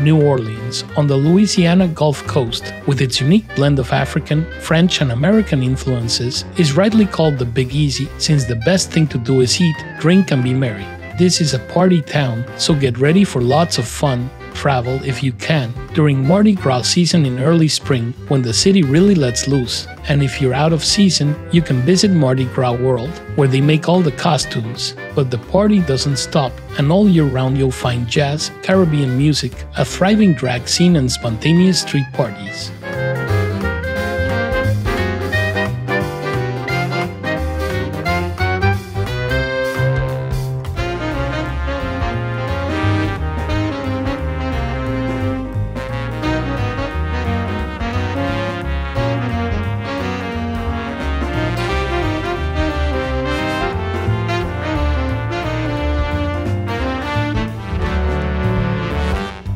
New Orleans, on the Louisiana Gulf Coast, with its unique blend of African, French, and American influences, is rightly called the Big Easy, since the best thing to do is eat, drink, and be merry. This is a party town, so get ready for lots of fun. Travel, if you can, during Mardi Gras season in early spring, when the city really lets loose. And if you're out of season, you can visit Mardi Gras World, where they make all the costumes. But the party doesn't stop, and all year round you'll find jazz, Caribbean music, a thriving drag scene, and spontaneous street parties.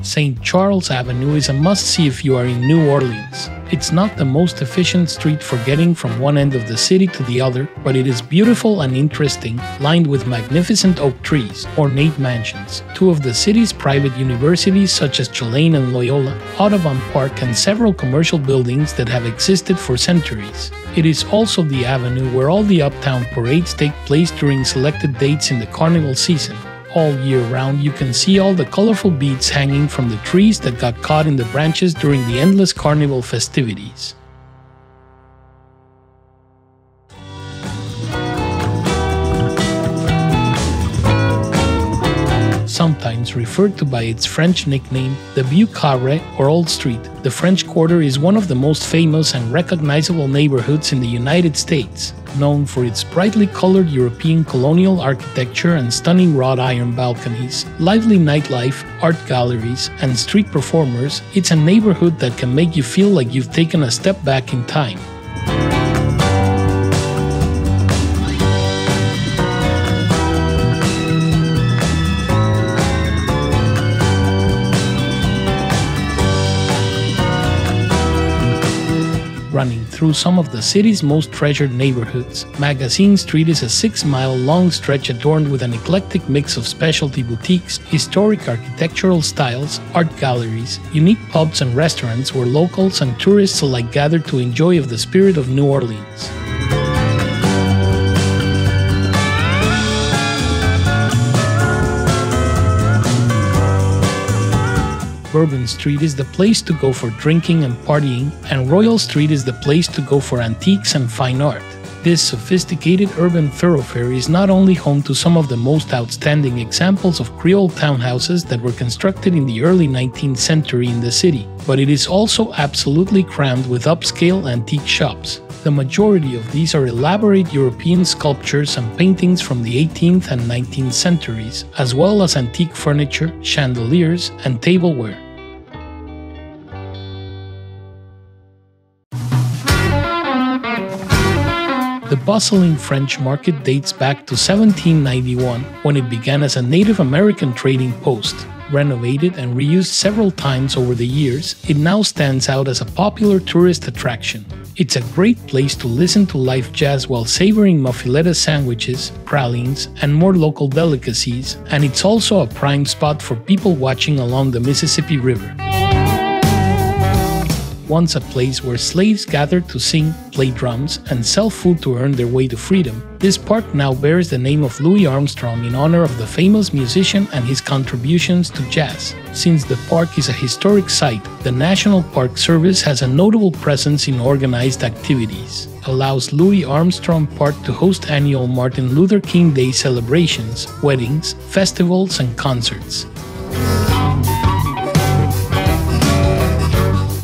St. Charles Avenue is a must-see if you are in New Orleans. It's not the most efficient street for getting from one end of the city to the other, but it is beautiful and interesting, lined with magnificent oak trees, ornate mansions, two of the city's private universities such as Tulane and Loyola, Audubon Park, and several commercial buildings that have existed for centuries. It is also the avenue where all the uptown parades take place during selected dates in the carnival season. All year round, you can see all the colorful beads hanging from the trees that got caught in the branches during the endless carnival festivities. Sometimes referred to by its French nickname, the Vieux Carré or Old Street, the French Quarter is one of the most famous and recognizable neighborhoods in the United States. Known for its brightly colored European colonial architecture and stunning wrought iron balconies, lively nightlife, art galleries, and street performers, it's a neighborhood that can make you feel like you've taken a step back in time. Running through some of the city's most treasured neighborhoods, Magazine Street is a 6-mile-long stretch adorned with an eclectic mix of specialty boutiques, historic architectural styles, art galleries, unique pubs and restaurants where locals and tourists alike gather to enjoy of the spirit of New Orleans. Bourbon Street is the place to go for drinking and partying, and Royal Street is the place to go for antiques and fine art. This sophisticated urban thoroughfare is not only home to some of the most outstanding examples of Creole townhouses that were constructed in the early 19th century in the city, but it is also absolutely crammed with upscale antique shops. The majority of these are elaborate European sculptures and paintings from the 18th and 19th centuries, as well as antique furniture, chandeliers, and tableware. The bustling French market dates back to 1791, when it began as a Native American trading post. Renovated and reused several times over the years, it now stands out as a popular tourist attraction. It's a great place to listen to live jazz while savoring muffaletta sandwiches, pralines, and more local delicacies, and it's also a prime spot for people watching along the Mississippi River. Once a place where slaves gathered to sing, play drums, and sell food to earn their way to freedom, this park now bears the name of Louis Armstrong in honor of the famous musician and his contributions to jazz. Since the park is a historic site, the National Park Service has a notable presence in organized activities. Allows Louis Armstrong Park to host annual Martin Luther King Day celebrations, weddings, festivals, and concerts.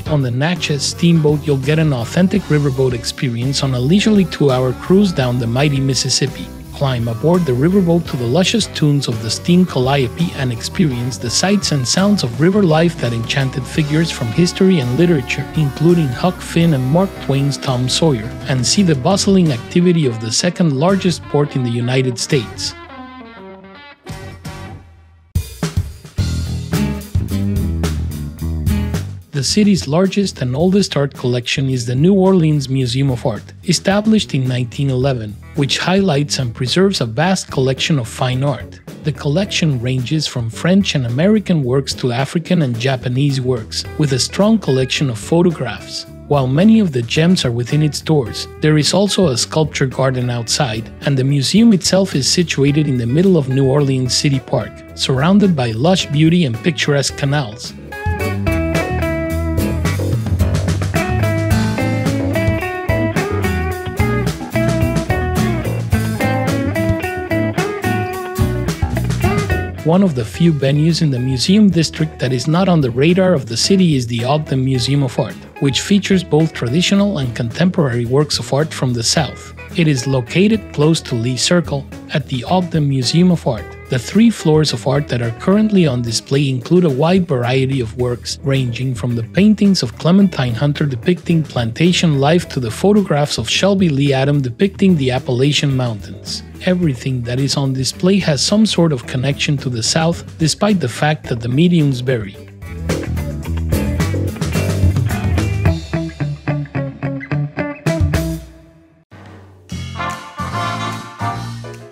On the Natchez Steamboat, you'll get an authentic riverboat experience on a leisurely 2-hour cruise down the mighty Mississippi. Climb aboard the riverboat to the luscious tunes of the steam calliope and experience the sights and sounds of river life that enchanted figures from history and literature, including Huck Finn and Mark Twain's Tom Sawyer, and see the bustling activity of the second largest port in the United States. The city's largest and oldest art collection is the New Orleans Museum of Art, established in 1911, which highlights and preserves a vast collection of fine art. The collection ranges from French and American works to African and Japanese works, with a strong collection of photographs. While many of the gems are within its doors, there is also a sculpture garden outside, and the museum itself is situated in the middle of New Orleans City Park, surrounded by lush beauty and picturesque canals. One of the few venues in the museum district that is not on the radar of the city is the Ogden Museum of Art, which features both traditional and contemporary works of art from the South. It is located close to Lee Circle at the Ogden Museum of Art. The 3 floors of art that are currently on display include a wide variety of works, ranging from the paintings of Clementine Hunter depicting plantation life to the photographs of Shelby Lee Adam depicting the Appalachian Mountains. Everything that is on display has some sort of connection to the South, despite the fact that the mediums vary.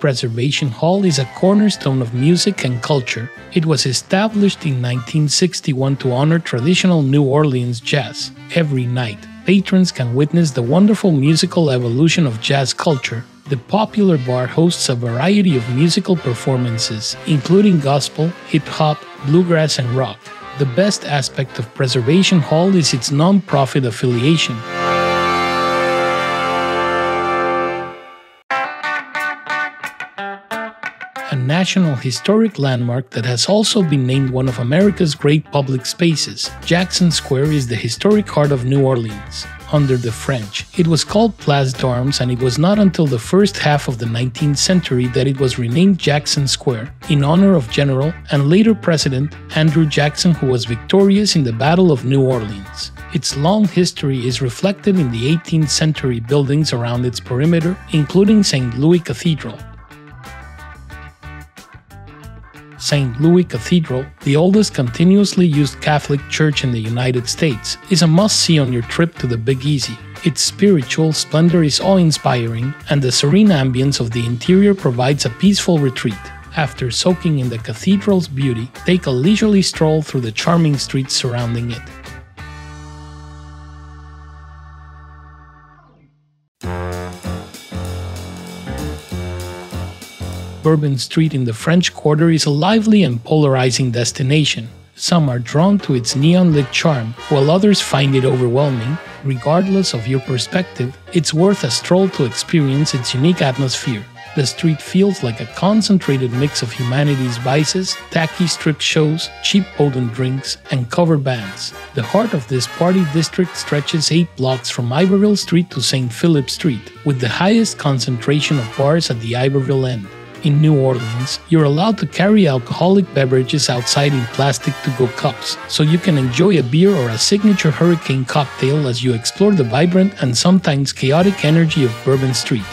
Preservation Hall is a cornerstone of music and culture. It was established in 1961 to honor traditional New Orleans jazz. Every night, patrons can witness the wonderful musical evolution of jazz culture. The popular bar hosts a variety of musical performances, including gospel, hip-hop, bluegrass, and rock. The best aspect of Preservation Hall is its non-profit affiliation. A National Historic Landmark that has also been named one of America's great public spaces, Jackson Square is the historic heart of New Orleans. Under the French, it was called Place d'Armes, and it was not until the first half of the 19th century that it was renamed Jackson Square, in honor of General and later President Andrew Jackson, who was victorious in the Battle of New Orleans. Its long history is reflected in the 18th century buildings around its perimeter, including St. Louis Cathedral. St. Louis Cathedral, the oldest continuously used Catholic church in the United States, is a must-see on your trip to the Big Easy. Its spiritual splendor is awe-inspiring, and the serene ambience of the interior provides a peaceful retreat. After soaking in the cathedral's beauty, take a leisurely stroll through the charming streets surrounding it. Bourbon Street in the French Quarter is a lively and polarizing destination. Some are drawn to its neon-lit charm, while others find it overwhelming. Regardless of your perspective, it's worth a stroll to experience its unique atmosphere. The street feels like a concentrated mix of humanity's vices, tacky strip shows, cheap potent drinks, and cover bands. The heart of this party district stretches 8 blocks from Iberville Street to St. Philip Street, with the highest concentration of bars at the Iberville end. In New Orleans, you're allowed to carry alcoholic beverages outside in plastic to-go cups, so you can enjoy a beer or a signature hurricane cocktail as you explore the vibrant and sometimes chaotic energy of Bourbon Street.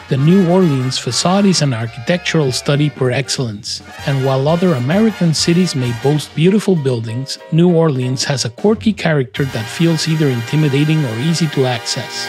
The New Orleans facade is an architectural study par excellence, and while other American cities may boast beautiful buildings, New Orleans has a quirky character that feels either intimidating or easy to access.